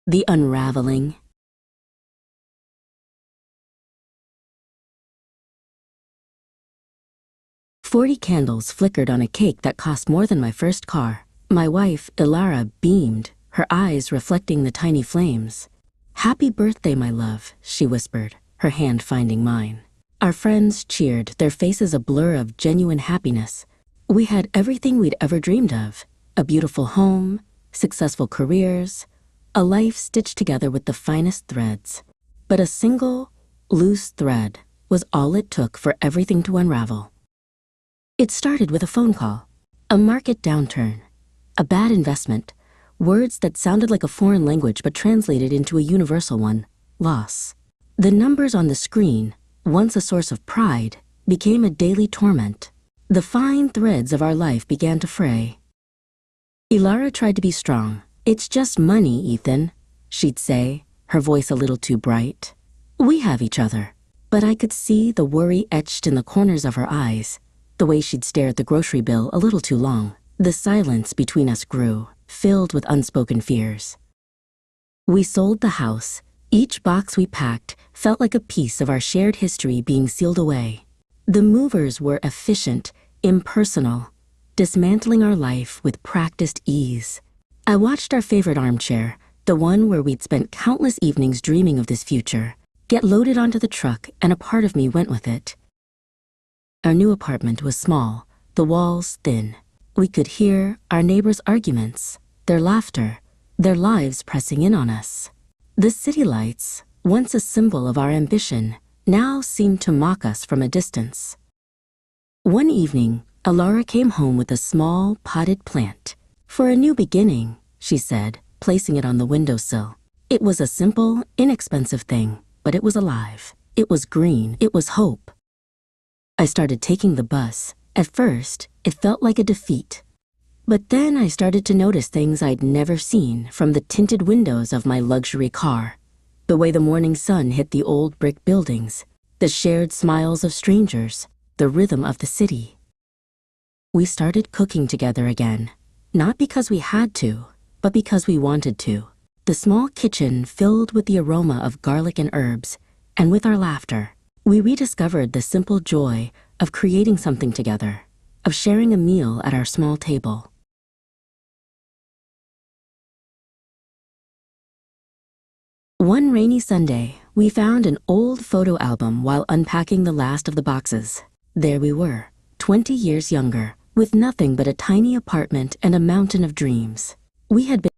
The unraveling. "40 candles flickered on a cake that cost more than my first car. My wife, Ilara, beamed, her eyes reflecting the tiny flames. "Happy birthday, my love," she whispered, her hand finding mine. Our friends cheered, their faces a blur of genuine happiness. We had everything we'd ever dreamed of: a beautiful home, successful careers, a life stitched together with the finest threads. But a single, loose thread was all it took for everything to unravel. It started with a phone call, a market downturn, a bad investment, words that sounded like a foreign language but translated into a universal one: loss. The numbers on the screen, once a source of pride, became a daily torment. The fine threads of our life began to fray. Ilara tried to be strong. "It's just money, Ethan," she'd say, her voice a little too bright. "We have each other." But I could see the worry etched in the corners of her eyes, the way she'd stare at the grocery bill a little too long. The silence between us grew, filled with unspoken fears. We sold the house. Each box we packed felt like a piece of our shared history being sealed away. The movers were efficient, impersonal, dismantling our life with practiced ease. I watched our favorite armchair, the one where we'd spent countless evenings dreaming of this future, get loaded onto the truck, and a part of me went with it. Our new apartment was small, the walls thin. We could hear our neighbors' arguments, their laughter, their lives pressing in on us. The city lights, once a symbol of our ambition, now seemed to mock us from a distance. One evening, Ilara came home with a small, potted plant. "For a new beginning," she said, placing it on the windowsill. It was a simple, inexpensive thing, but it was alive. It was green. It was hope. I started taking the bus. At first, it felt like a defeat. But then I started to notice things I'd never seen from the tinted windows of my luxury car. The way the morning sun hit the old brick buildings, the shared smiles of strangers, the rhythm of the city. We started cooking together again, not because we had to, but because we wanted to. The small kitchen filled with the aroma of garlic and herbs, and with our laughter. We rediscovered the simple joy of creating something together, of sharing a meal at our small table. One rainy Sunday, we found an old photo album while unpacking the last of the boxes. There we were, 20 years younger, with nothing but a tiny apartment and a mountain of dreams. We had been